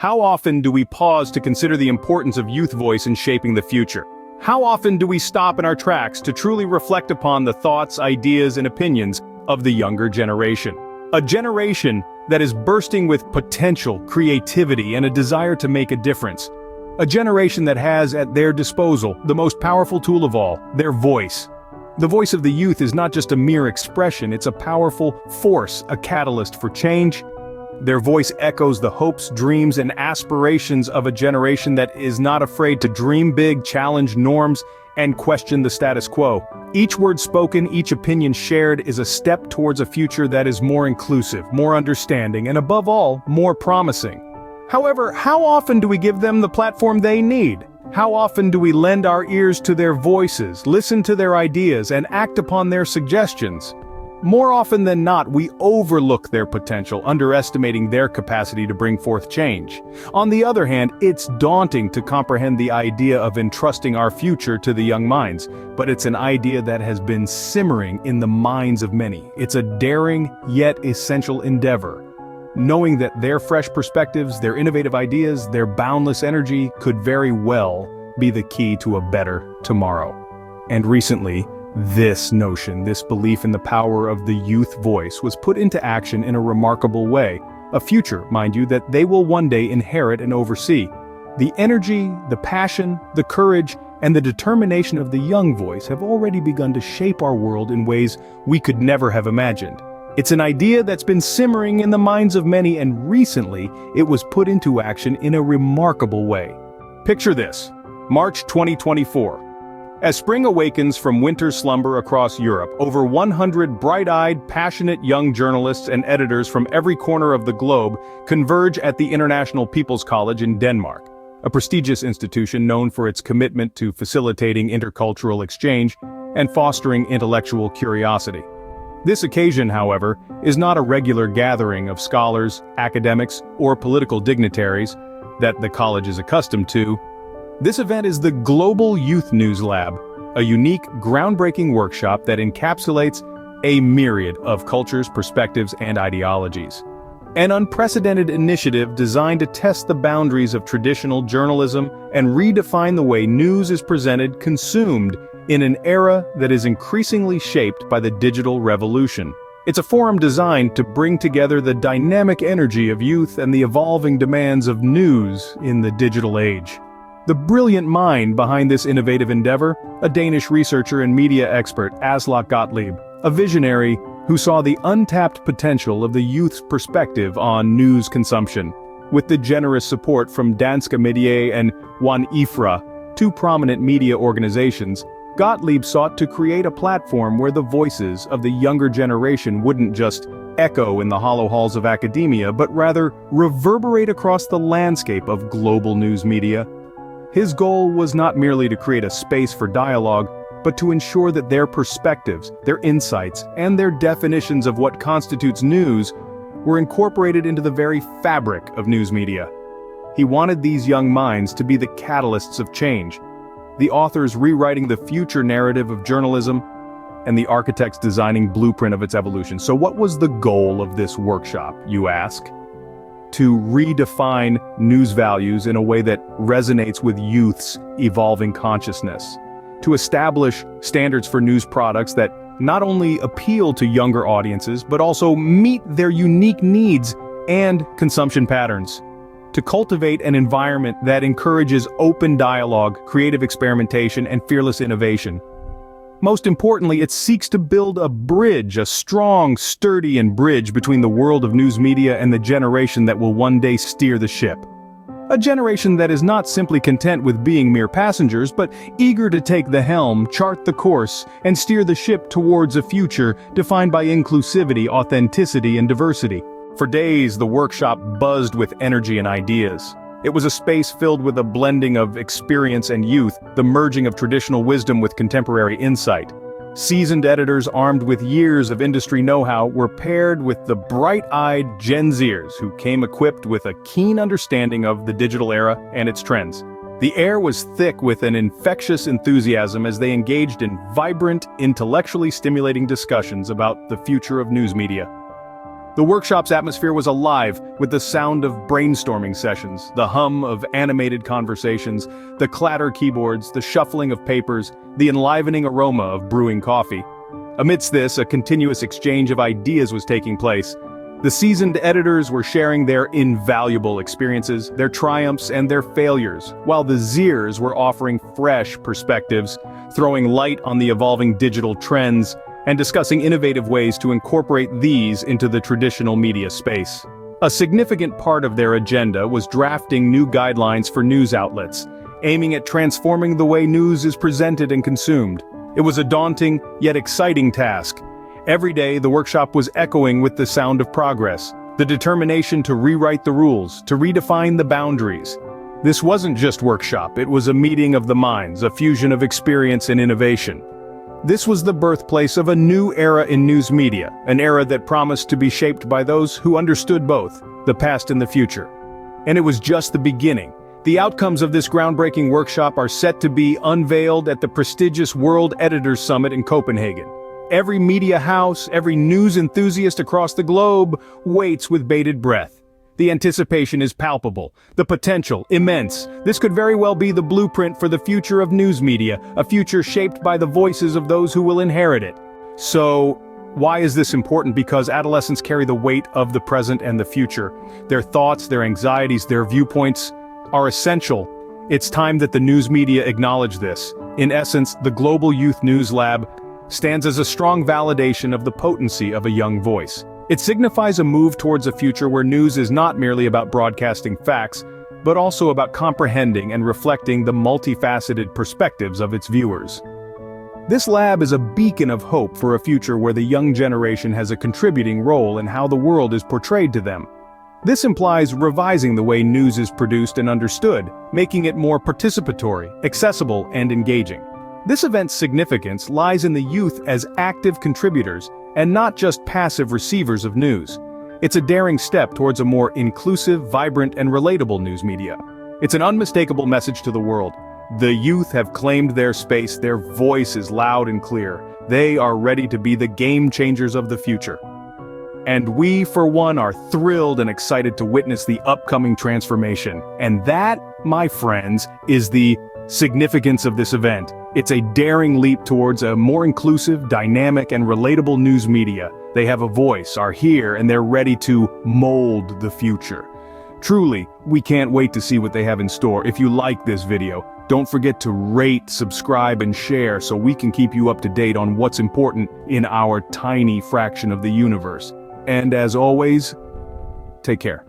How often do we pause to consider the importance of youth voice in shaping the future? How often do we stop in our tracks to truly reflect upon the thoughts, ideas, and opinions of the younger generation? A generation that is bursting with potential, creativity, and a desire to make a difference. A generation that has at their disposal the most powerful tool of all, their voice. The voice of the youth is not just a mere expression, it's a powerful force, a catalyst for change. Their voice echoes the hopes, dreams, and aspirations of a generation that is not afraid to dream big, challenge norms, and question the status quo. Each word spoken, each opinion shared is a step towards a future that is more inclusive, more understanding, and above all, more promising. However, how often do we give them the platform they need? How often do we lend our ears to their voices, listen to their ideas, and act upon their suggestions? More often than not, we overlook their potential, underestimating their capacity to bring forth change. On the other hand, it's daunting to comprehend the idea of entrusting our future to the young minds, but it's an idea that has been simmering in the minds of many. It's a daring, yet essential endeavor, knowing that their fresh perspectives, their innovative ideas, their boundless energy could very well be the key to a better tomorrow. And recently, this notion, this belief in the power of the youth voice was put into action in a remarkable way. A future, mind you, that they will one day inherit and oversee. The energy, the passion, the courage, and the determination of the young voice have already begun to shape our world in ways we could never have imagined. It's an idea that's been simmering in the minds of many, and recently it was put into action in a remarkable way. Picture this: March 2024. As spring awakens from winter slumber across Europe, over 100 bright-eyed, passionate young journalists and editors from every corner of the globe converge at the International People's College in Denmark, a prestigious institution known for its commitment to facilitating intercultural exchange and fostering intellectual curiosity. This occasion, however, is not a regular gathering of scholars, academics, or political dignitaries that the college is accustomed to. This event is the Global Youth News Lab, a unique, groundbreaking workshop that encapsulates a myriad of cultures, perspectives, and ideologies. An unprecedented initiative designed to test the boundaries of traditional journalism and redefine the way news is presented, consumed, in an era that is increasingly shaped by the digital revolution. It's a forum designed to bring together the dynamic energy of youth and the evolving demands of news in the digital age. The brilliant mind behind this innovative endeavor, a Danish researcher and media expert, Aslak Gottlieb, a visionary who saw the untapped potential of the youth's perspective on news consumption. With the generous support from Danske Medier and One Ifra, two prominent media organizations, Gottlieb sought to create a platform where the voices of the younger generation wouldn't just echo in the hollow halls of academia, but rather reverberate across the landscape of global news media. His goal was not merely to create a space for dialogue, but to ensure that their perspectives, their insights, and their definitions of what constitutes news were incorporated into the very fabric of news media. He wanted these young minds to be the catalysts of change, the authors rewriting the future narrative of journalism, and the architects designing blueprint of its evolution. So what was the goal of this workshop, you ask? To redefine news values in a way that resonates with youth's evolving consciousness. To establish standards for news products that not only appeal to younger audiences, but also meet their unique needs and consumption patterns. To cultivate an environment that encourages open dialogue, creative experimentation, and fearless innovation. Most importantly, it seeks to build a bridge, a strong, sturdy bridge between the world of news media and the generation that will one day steer the ship. A generation that is not simply content with being mere passengers, but eager to take the helm, chart the course, and steer the ship towards a future defined by inclusivity, authenticity, and diversity. For days, the workshop buzzed with energy and ideas. It was a space filled with a blending of experience and youth, the merging of traditional wisdom with contemporary insight. Seasoned editors armed with years of industry know-how were paired with the bright-eyed Gen Zers who came equipped with a keen understanding of the digital era and its trends. The air was thick with an infectious enthusiasm as they engaged in vibrant, intellectually stimulating discussions about the future of news media. The workshop's atmosphere was alive with the sound of brainstorming sessions, the hum of animated conversations, the clatter keyboards, the shuffling of papers, the enlivening aroma of brewing coffee. Amidst this, a continuous exchange of ideas was taking place. The seasoned editors were sharing their invaluable experiences, their triumphs and their failures, while the Zers were offering fresh perspectives, throwing light on the evolving digital trends, and discussing innovative ways to incorporate these into the traditional media space. A significant part of their agenda was drafting new guidelines for news outlets, aiming at transforming the way news is presented and consumed. It was a daunting, yet exciting task. Every day, the workshop was echoing with the sound of progress, the determination to rewrite the rules, to redefine the boundaries. This wasn't just workshop, it was a meeting of the minds, a fusion of experience and innovation. This was the birthplace of a new era in news media, an era that promised to be shaped by those who understood both, the past and the future. And it was just the beginning. The outcomes of this groundbreaking workshop are set to be unveiled at the prestigious World Editors Summit in Copenhagen. Every media house, every news enthusiast across the globe waits with bated breath. The anticipation is palpable, the potential immense. This could very well be the blueprint for the future of news media, a future shaped by the voices of those who will inherit it. So, why is this important? Because adolescents carry the weight of the present and the future. Their thoughts, their anxieties, their viewpoints are essential. It's time that the news media acknowledge this. In essence, the Global Youth News Lab stands as a strong validation of the potency of a young voice. It signifies a move towards a future where news is not merely about broadcasting facts, but also about comprehending and reflecting the multifaceted perspectives of its viewers. This lab is a beacon of hope for a future where the young generation has a contributing role in how the world is portrayed to them. This implies revising the way news is produced and understood, making it more participatory, accessible, and engaging. This event's significance lies in the youth as active contributors and not just passive receivers of news. It's a daring step towards a more inclusive, vibrant, and relatable news media. It's an unmistakable message to the world. The youth have claimed their space, their voice is loud and clear. They are ready to be the game changers of the future. And we, for one, are thrilled and excited to witness the upcoming transformation. And that, my friends, is the significance of this event. It's a daring leap towards a more inclusive, dynamic, and relatable news media. They have a voice, are here, and they're ready to mold the future. Truly, we can't wait to see what they have in store. If you like this video, don't forget to rate, subscribe, and share so we can keep you up to date on what's important in our tiny fraction of the universe. And as always, take care.